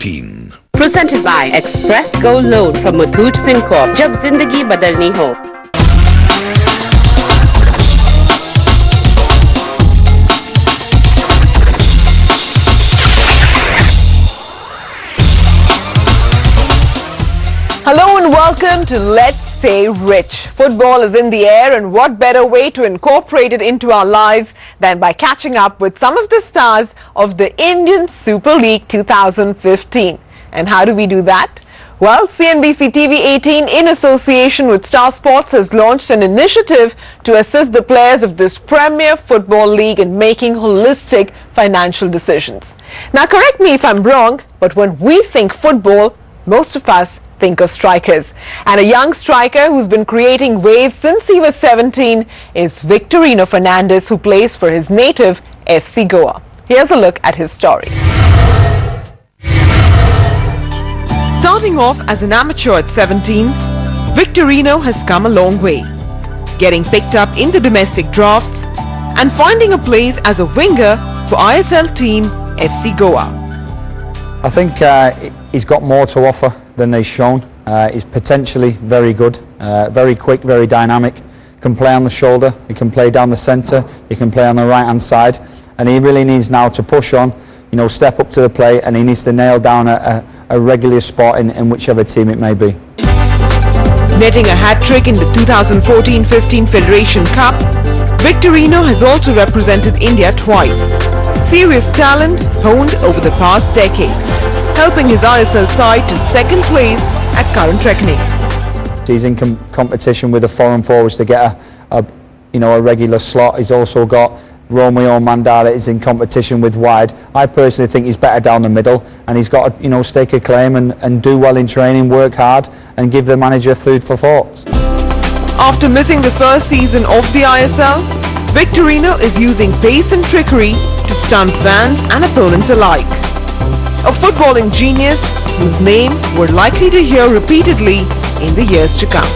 TV18. Presented by Express Go Loan from Muthoot FinCorp. जब जिंदगी बदलनी हो. Hello and welcome to Let's Stay Rich. Football is in the air, and what better way to incorporate it into our lives than by catching up with some of the stars of the Indian Super League 2015. And how do we do that? Well, CNBC TV18 in association with Star Sports has launched an initiative to assist the players of this premier football league in making holistic financial decisions. Now, correct me if I'm wrong, but when we think football, most of us think of strikers. And a young striker who's been creating waves since he was 17 is Victorino Fernandes, who plays for his native FC Goa. Here's a look at his story. Starting off as an amateur at 17, Victorino has come a long way, getting picked up in the domestic drafts and finding a place as a winger for ISL team FC Goa. I think he's got more to offer than they've shown. He's potentially very good, very quick, very dynamic. He can play on the shoulder, he can play down the centre, he can play on the right hand side, and he really needs now to push on, you know, step up to the plate, and he needs to nail down a regular spot in whichever team it may be. Netting a hat-trick in the 2014-15 Federation Cup, Victorino has also represented India twice. Serious talent honed over the past decade, helping his ISL side to second place at current reckoning. He's in competition with the foreign forwards to get a regular slot. He's also got Romeo Mandara is in competition with wide. I personally think he's better down the middle, and he's got to stake a claim and do well in training, work hard, and give the manager food for thought. After missing the first season of the ISL, Victorino is using pace and trickery to stunt fans and opponents alike. A footballing genius whose name we're likely to hear repeatedly in the years to come.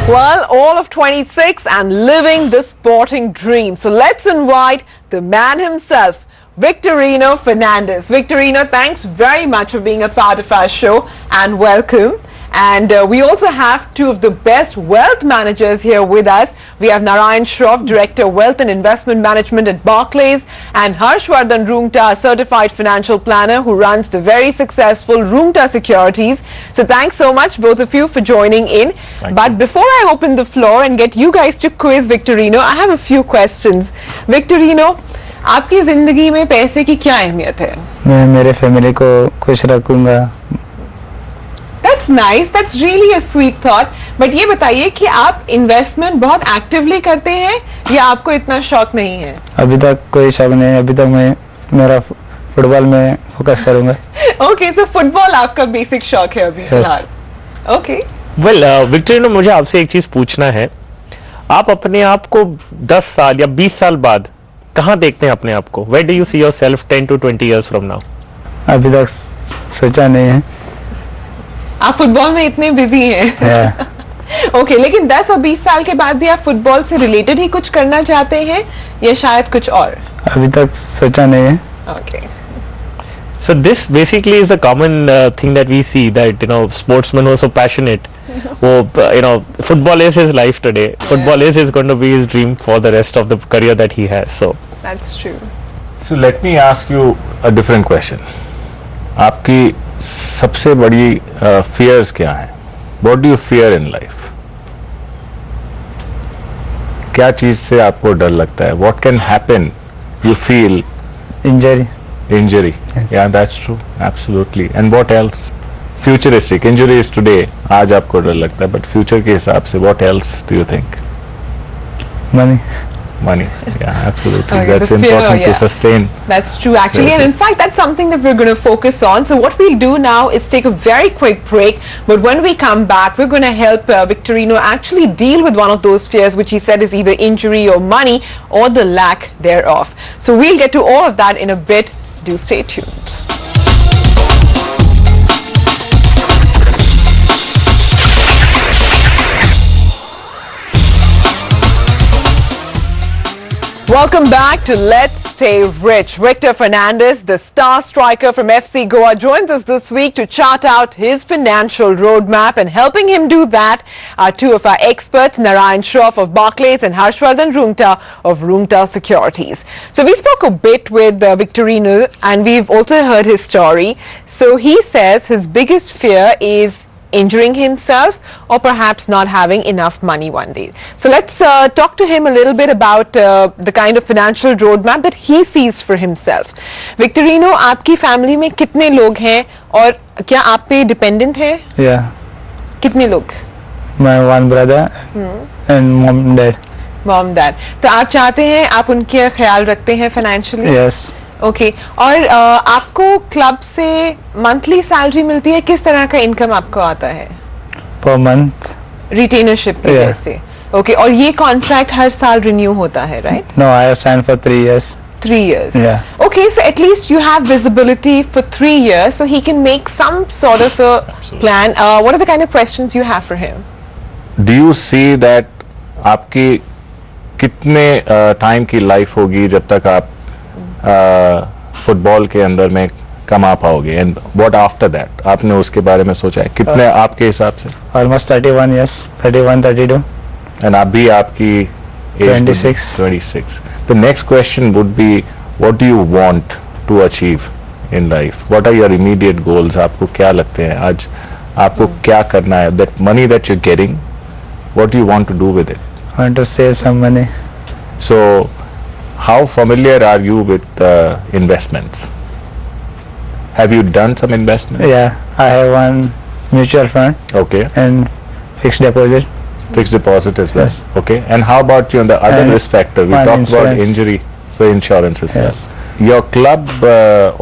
Well, all of 26 and living the sporting dream. So let's invite the man himself, Victorino Fernandes. Victorino, thanks very much for being a part of our show, and welcome. And we also have two of the best wealth managers here with us. We have Narayan Shroff, Director Wealth and Investment Management at Barclays, and Harshvardhan Roongta, a certified financial planner who runs the very successful Roongta Securities. So thanks so much, both of you, for joining in. But before I open the floor and get you guys to quiz Victorino, I have a few questions. Victorino, आपकी जिंदगी में पैसे की क्या अहमियत है? मैं मेरे फैमिली को खुश रखूंगा. That's nice. That's really a sweet thought. But ये बताइए कि आप इन्वेस्टमेंट बहुत एक्टिवली करते हैं या आपको इतना शौक नहीं है? अभी तक कोई शौक नहीं है. अभी तक मैं मेरा फुटबॉल में फोकस करूंगा. Okay, so फुटबॉल आपका बेसिक शौक है अभी फिलहाल. Okay. Well, विक्टोरिनो, मुझे आपसे एक चीज पूछना है. आप अपने आप को 10 साल या 20 साल बाद कहाँ देखते हैं अपने आप को? Where do you see yourself 10 to 20 years from now? अभी तक सोचा नहीं है. आप फुटबॉल में इतने बिजी हैं. ओके, लेकिन 10 और 20 साल के बाद भी आप फुटबॉल से रिलेटेड ही कुछ करना चाहते हैं या शायद कुछ और? अभी तक सोचा नहीं है. Okay. So this basically is the common thing that we see, that sportsmen who are so passionate. Football is his life today. Football is going to be his dream for the rest of the career that he has. So that's true. So let me ask you a different question. आपकी सबसे बड़ी fears क्या हैं? What do you fear in life? क्या चीज से आपको डर लगता है? What can happen? You feel Injury. Yes. Yeah, that's true. Absolutely. And what else? Futuristic. Injury is today. आज आपको डर लगता है, but future के हिसाब से what else do you think? Money. Money. Yeah, absolutely. Okay, that's important to sustain. That's true, actually. And in fact, that's something that we're going to focus on. So what we'll do now is take a very quick break. But when we come back, we're going to help Victorino actually deal with one of those fears, which he said is either injury or money or the lack thereof. So we'll get to all of that in a bit. Do stay tuned. Welcome back to Let's Stay Rich. Victor Fernandez, the star striker from FC Goa, joins us this week to chart out his financial roadmap, and helping him do that are two of our experts, Narayan Shroff of Barclays and Harshvardhan Roongta of Roongta Securities. So we spoke a bit with Victorino, and we've also heard his story. So he says his biggest fear is injuring himself or perhaps not having enough money one day. So let's talk to him a little bit about the kind of financial roadmap that he sees for himself. Victorino, आपकी family में कितने लोग हैं और क्या आप पे dependent है? Yeah, कितने लोग? my one brother and mom and dad. Mom dad. तो आप चाहते हैं, आप उनके ख्याल रखते हैं फाइनेंशियली? Yes, okay. और आपको क्लब से मंथली सैलरी मिलती है? किस तरह का इनकम आपको आता है? per month. रिटेनरशिप की Yeah. वजह से. ओके. और ये कॉन्ट्रैक्ट हर साल रिन्यू होता है, right? No, I have signed for 3 years. 3 years. Yeah. Okay, so at least you have visibility for 3 years, so he can make some sort of a plan. What are the kind of questions you have for him? Do you see that आपकी कितने time की life होगी जब तक आप football के अंदर में कमा पाओगे, एंड व्हाट आफ्टर दैट? आपने उसके बारे में सोचा है कितने आपके हिसाब से? Almost 31 years, 31, 32. एंड अभी आपकी age 26. The next question would be, what do you want to achieve in life? What are your immediate goals? आपको क्या लगते हैं आज आपको क्या करना है? That money that you're getting, what do you want to do with it? I want to save some money. So how familiar are you with investments? Have you done some investments? Yeah, I have one mutual fund Okay. and fixed deposit. Fixed deposit as well. Yes. Okay. And how about you on the other And risk factor? We one talked about insurance. injury, so insurance as Yes. well. Your club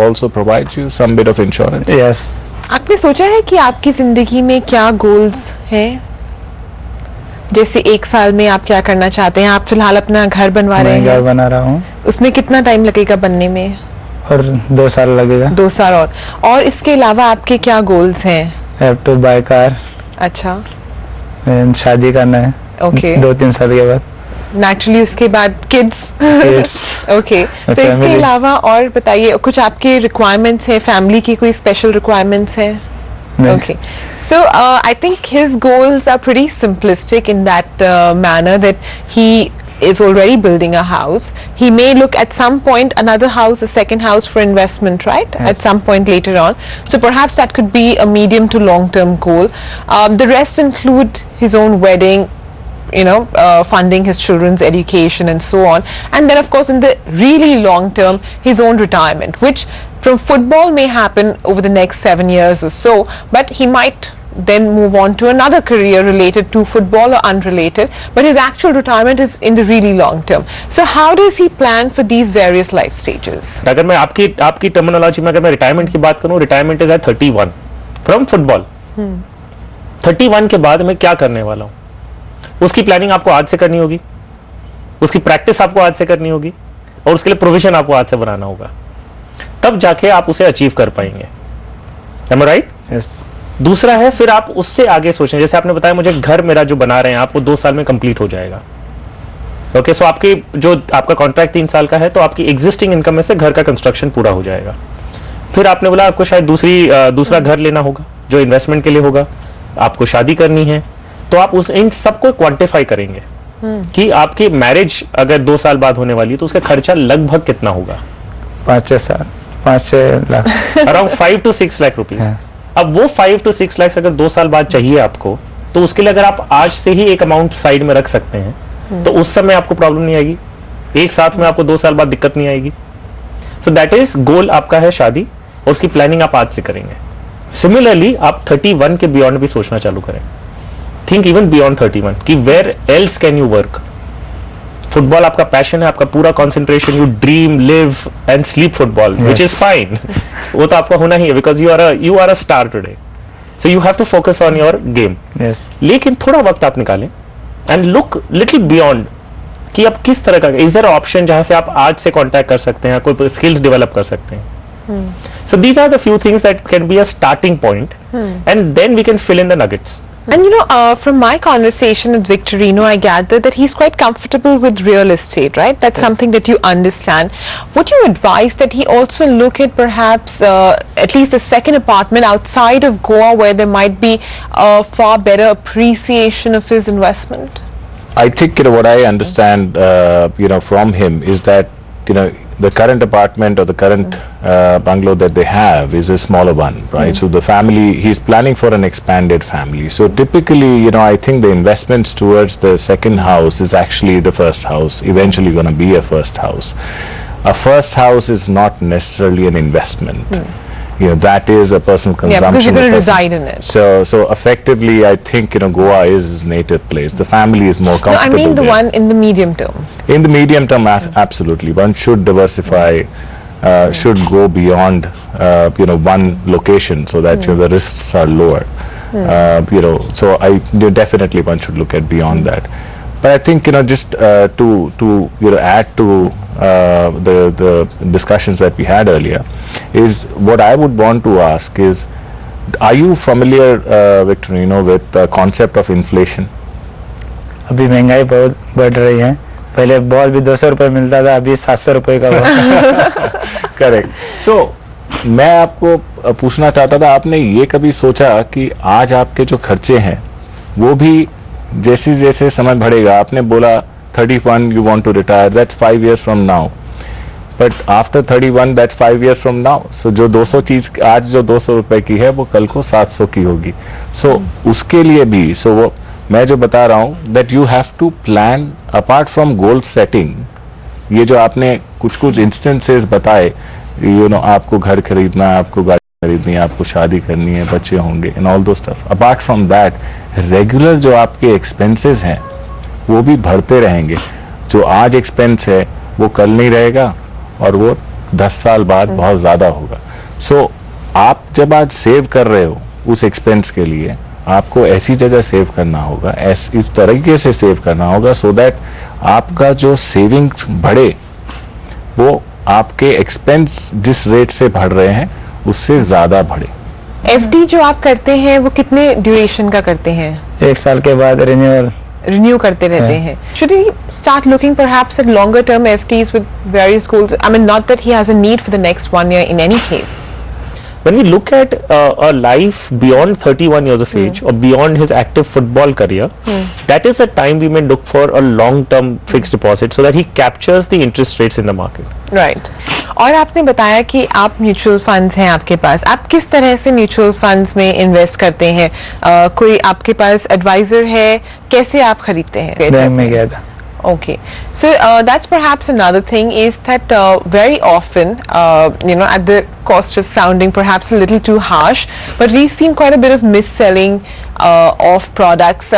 also provides you some bit of insurance? Yes. आपने सोचा है कि आपकी जिंदगी में क्या goals हैं? जैसे 1 साल में आप क्या करना चाहते हैं? आप फिलहाल अपना घर बनवा रहे मैं घर हैं, बना रहा हूँ उसमें कितना टाइम लगेगा बनने में? और 2 साल लगेगा. 2 साल और इसके अलावा आपके क्या गोल्स हैं? I have to buy car अच्छा. and शादी करना है. Okay. 2-3 साल के बाद. नेचुरली उसके बाद किड्स. Kids. ओके. तो इसके Family. अलावा और बताइए, कुछ आपके रिक्वायरमेंट्स है, फैमिली की कोई स्पेशल रिक्वायरमेंट्स है? नहीं. Okay. So I think his goals are pretty simplistic in that manner that he is already building a house. He may look at some point another house, a second house for investment, right? Yes. At some point later on. So perhaps that could be a medium to long term goal. The rest include his own wedding, you know, funding his children's education and so on. And then of course in the really long term, his own retirement, which from football may happen over the next 7 years or so, but he might then move on to another career related to football or unrelated, but his actual retirement is in the really long term. So how does he plan for these various life stages? अगर मैं आपकी terminology में अगर मैं retirement की बात करूं, retirement is at 31 from football. 31 के बाद मैं क्या करने वाला हूं, उसकी प्लानिंग आपको आज से करनी होगी, उसकी प्रैक्टिस आपको आज से करनी होगी, और उसके लिए प्रोविजन आपको आज से बनाना होगा. तब जाके आप उसे अचीव कर पाएंगे. Am I right? Yes. दूसरा है, फिर आप उससे आगे सोचें. जैसे आपने बताया मुझे घर मेरा जो बना रहे हैं आप, वो 2 साल में कंप्लीट हो जाएगा. ओके. सो आपकी जो आपका कॉन्ट्रैक्ट 3 साल का है, तो आपकी एग्जिस्टिंग इनकम में से घर का कंस्ट्रक्शन पूरा हो जाएगा. फिर आपने बोला आपको शायद दूसरा घर लेना होगा जो इन्वेस्टमेंट के लिए होगा, आपको शादी करनी है, तो आप इन सबको क्वांटिफाई करेंगे कि आपकी मैरिज अगर 2 साल बाद होने वाली है तो उसका खर्चा लगभग कितना होगा? 5-6 lakh. Around 5 to 6 lakh rupees. अब वो 5 to 6 लाख अगर 2 साल बाद चाहिए आपको, तो उसके लिए अगर आप आज से ही एक अमाउंट साइड में रख सकते हैं, तो उस समय आपको प्रॉब्लम नहीं आएगी. एक साथ में आपको 2 साल बाद दिक्कत नहीं आएगी. सो दैट इज गोल आपका है शादी, और उसकी प्लानिंग आप आज से करेंगे. सिमिलरली आप 31 के बियॉन्ड भी सोचना चालू करें. थिंक इवन बियॉन्ड 31 कि where else can you work. Football आपका पैशन है, आपका पूरा concentration, you dream, live and sleep football, which is fine. वो तो आपका होना ही है, because you are a star today. So you have to focus on your game. लेकिन थोड़ा वक्त आप निकालें एंड लुक लिटिल बियॉन्ड कि आप किस तरह का, इज देयर ऑप्शन जहां से आप आज से कांटेक्ट कर सकते हैं, कोई स्किल्स डेवलप कर सकते हैं. So these are the few things that can be a starting point, and then we can fill in the nuggets. And from my conversation with Victorino, I gathered that he's quite comfortable with real estate, right? That's something that you understand. Would you advise that he also look at perhaps at least a second apartment outside of Goa where there might be a far better appreciation of his investment? I think what I understand from him is that the current apartment or the current bungalow that they have is a smaller one, right? So the family, he's planning for an expanded family. So typically, I think the investments towards the second house is actually the first house, eventually going to be a first house. A first house is not necessarily an investment. That is a personal consumption. Yeah, because you're going to reside in it. So effectively, I think Goa is his native place. The family is more comfortable. No, I mean the there. one in the medium term. In the medium term, absolutely, one should diversify, should go beyond one location so that the risks are lower. So definitely one should look at beyond that. But I think just to add to the discussions that we had earlier, is what I would want to ask is, are you familiar, Victorino, with the concept of inflation? अभी महंगाई बहुत बढ़ रही है. पहले ball भी 200 रुपए मिलता था, अभी 700 रुपए का हुआ. करेक्ट. सो मैं आपको पूछना चाहता था, आपने ये कभी सोचा कि आज आपके जो खर्चे हैं वो भी जैसे जैसे समय बढ़ेगा, आपने बोला 31 you want to retire, that's 5 years from now, but after 31 that's 5 years from now. So जो 200 चीज आज जो 200 रुपए की है वो कल को 700 की होगी. So उसके लिए भी वो मैं जो बता रहा हूँ that you have to plan apart from goal setting. ये जो आपने कुछ instances बताए, आपको घर खरीदना है, आपको गाड़ी खरीदनी है, आपको शादी करनी है, बच्चे होंगे, and all those stuff. Apart from that, regular जो आपके एक्सपेंसेस हैं वो भी बढ़ते रहेंगे. जो आज एक्सपेंस है वो कल नहीं रहेगा और वो 10 साल बाद बहुत ज़्यादा होगा. सो आप जब आज सेव कर रहे हो उस एक्सपेंस के लिए, आपको ऐसी जगह सेव करना होगा, इस तरीके से सेव करना होगा सो दैट आपका जो सेविंग्स बढ़े वो आपके एक्सपेंस जिस रेट से बढ़ रहे हैं उससे ज़्यादा बढ़े. एफडी जो आप करते हैं वो कितने ड्यूरेशन का करते हैं? 1 साल के बाद रिन्यू करते रहते हैं. Should he start looking perhaps at longer term FDs with various goals? I mean, not that he has a need for the next 1 year in any case. When we look at a life beyond 31 years of age or beyond his active football career, that is a time we may look for a long-term fixed deposit so that he captures the interest rates in the market. Right. और आपने बताया कि आप mutual funds हैं आपके पास. आप किस तरह से म्यूचुअल फंड्स में इन्वेस्ट करते हैं? कोई आपके पास एडवाइजर है? कैसे आप खरीदते हैं? बैंक में गया था. Okay, so that's perhaps another thing is that very often, at the cost of sounding perhaps a little too harsh, but we've seen quite a bit of mis-selling of products.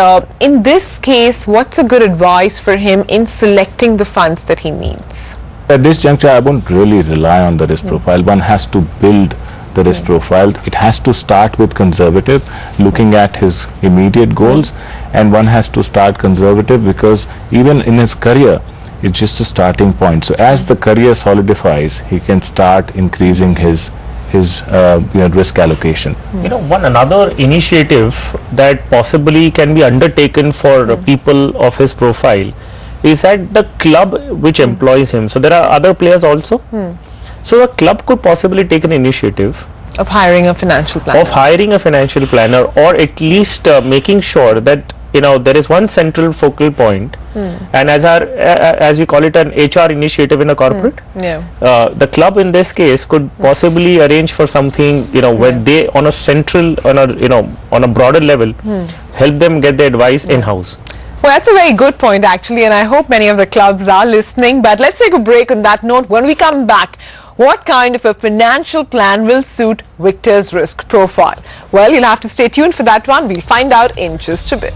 In this case, what's a good advice for him in selecting the funds that he needs? At this juncture, I won't really rely on the risk profile. One has to build the risk profile. It has to start with conservative, looking at his immediate goals, and one has to start conservative because even in his career, it's just a starting point. So as the career solidifies, he can start increasing his risk allocation. One another initiative that possibly can be undertaken for people of his profile is that the club which employs him, so there are other players also, so the club could possibly take an initiative of hiring a financial planner, or at least making sure that there is one central focal point, and as we call it, an HR initiative in a corporate, the club in this case could possibly arrange for something where they on a central on a broader level help them get the advice in-house. Well, that's a very good point actually, and I hope many of the clubs are listening. But let's take a break on that note. When we come back, what kind of a financial plan will suit Victor's risk profile? Well, you'll have to stay tuned for that one. We'll find out in just a bit.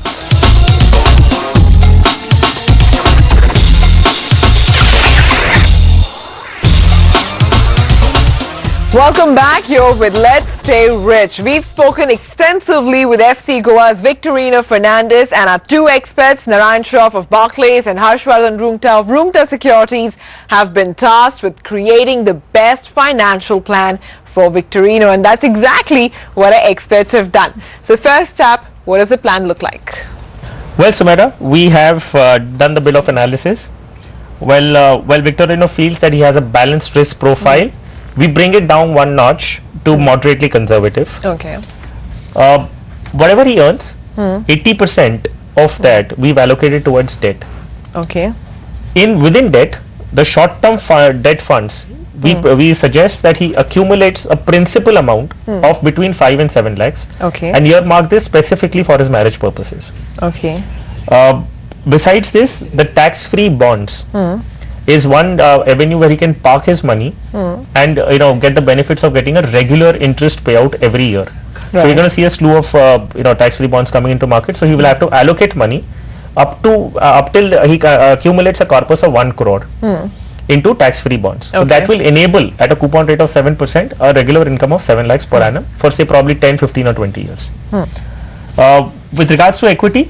Welcome back. You're with Let's Stay Rich. We've spoken extensively with FC Goa's Victorino Fernandes and our two experts, Narayan Shroff of Barclays and Harshvardhan Roongta of Roongta Securities, have been tasked with creating the best financial plan for Victorino, and that's exactly what our experts have done. So first up, What does the plan look like? Well, Sumera, we have done the bill of analysis. Well, Victorino feels that he has a balanced risk profile. We bring it down one notch to moderately conservative. Okay. Whatever he earns, 80% of that we've allocated towards debt. Okay. Within debt, the short-term debt funds, we suggest that he accumulates a principal amount of between 5 and 7 lakhs. Okay. And earmark this specifically for his marriage purposes. Okay. Besides this, the tax-free bonds is one avenue where he can park his money and get the benefits of getting a regular interest payout every year. So we're going to see a slew of tax-free bonds coming into market. So he will have to allocate money up till he accumulates a corpus of 1 crore into tax-free bonds. So that will enable at a coupon rate of 7% a regular income of 7 lakhs per annum for say probably 10, 15 or 20 years. With regards to equity,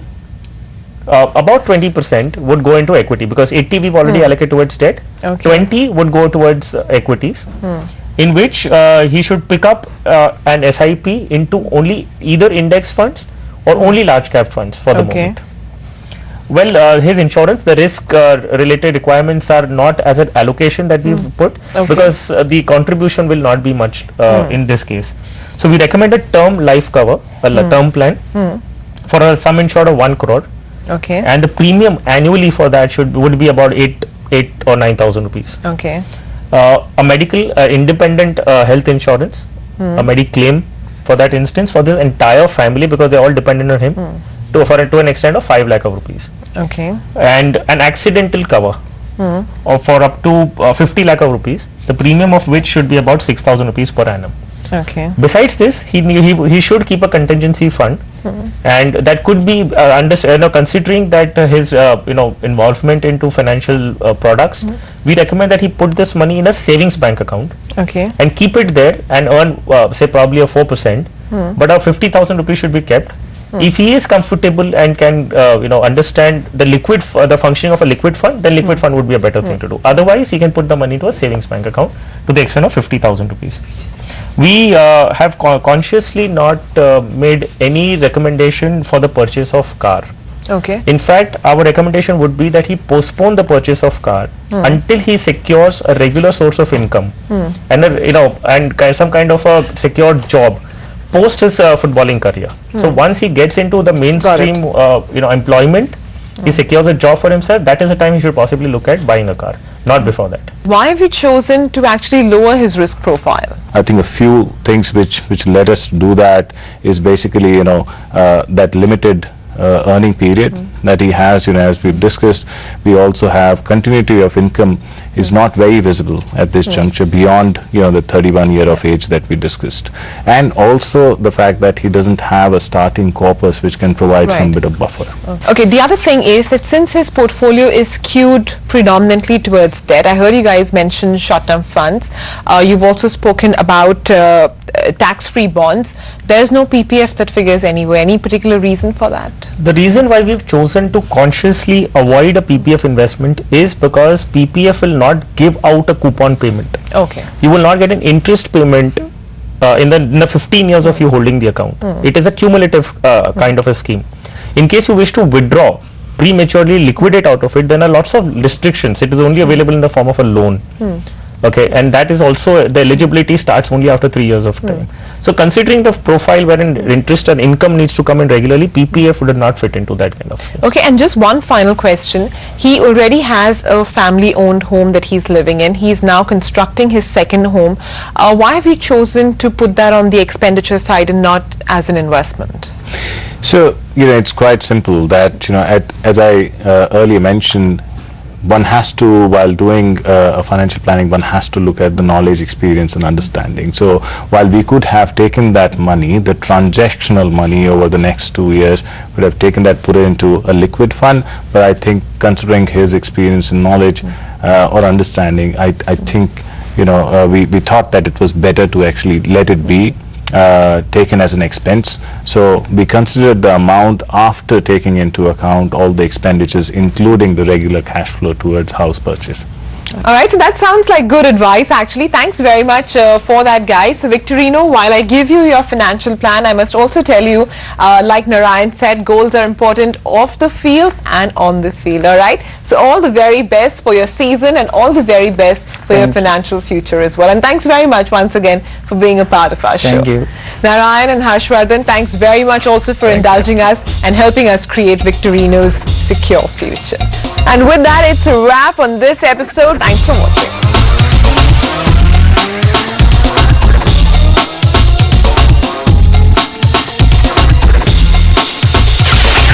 about 20% would go into equity because 80 we've already allocated towards debt. 20 would go towards equities, in which he should pick up an SIP into only either index funds or only large cap funds for the moment. Well, his insurance, the risk related requirements are not as an allocation that we've put because the contribution will not be much in this case. So we recommend a term life cover, a term plan for a sum insured of 1 crore. Okay. And the premium annually for that would be about 8 or 9,000 rupees. Okay. A medical independent health insurance, a mediclaim for that instance for the entire family because they're all dependent on him to an extent of 5 lakh of rupees. Okay. And an accidental cover for up to 50 lakh of rupees, the premium of which should be about 6,000 rupees per annum. Okay. Besides this, he should keep a contingency fund, and that could be considering that his involvement into financial products. We recommend that he put this money in a savings bank account. Okay. And keep it there and earn say probably a 4%. But a 50,000 rupees should be kept. If he is comfortable and can understand the functioning of a liquid fund, then liquid fund would be a better thing to do. Otherwise, he can put the money into a savings bank account to the extent of 50,000 rupees. We have consciously not made any recommendation for the purchase of car. Okay. In fact, our recommendation would be that he postpone the purchase of car until he secures a regular source of income and some kind of a secured job post his footballing career. So once he gets into the mainstream employment, he secures a job for himself, that is the time he should possibly look at buying a car, not before that. Why have you chosen to actually lower his risk profile? I think a few things which led us to do that is basically that limited earning period that he has. As we've discussed, we also have continuity of income is not very visible at this juncture beyond the 31 year of age that we discussed, and also the fact that he doesn't have a starting corpus which can provide some bit of buffer. Okay, the other thing is that since his portfolio is skewed predominantly towards debt, I heard you guys mention short-term funds. You've also spoken about tax-free bonds. There's no PPF that figures anywhere. Any particular reason for that? The reason why we've chosen to consciously avoid a PPF investment is because PPF will not give out a coupon payment. Okay. You will not get an interest payment in the 15 years of you holding the account. It is a cumulative kind of a scheme. In case you wish to withdraw, prematurely liquidate out of it, then are lots of restrictions. It is only available in the form of a loan. Okay, and that is also, the eligibility starts only after 3 years of time. So considering the profile wherein interest and income needs to come in regularly, PPF would not fit into that kind of scheme. Okay, and just one final question. He already has a family-owned home that he's living in. He's now constructing his second home. Why have you chosen to put that on the expenditure side and not as an investment? So, it's quite simple that, as I earlier mentioned, one has to, while doing a financial planning, one has to look at the knowledge, experience and understanding. So while we could have taken that money, the transactional money over the next 2 years, would have taken that, put it into a liquid fund, but I think considering his experience and knowledge or understanding, I think we thought that it was better to actually let it be taken as an expense. So we considered the amount after taking into account all the expenditures, including the regular cash flow towards house purchase. All right, so that sounds like good advice actually. Thanks very much for that, guys. So Victorino, while I give you your financial plan, I must also tell you, like Narayan said, goals are important off the field and on the field. All right, so all the very best for your season and all the very best for your financial future as well. And thanks very much once again for being a part of our show. Thank you. Narayan and Harshvardhan, thanks very much also for indulging us and helping us create Victorino's secure future. And with that, it's a wrap on this episode. Thanks for watching.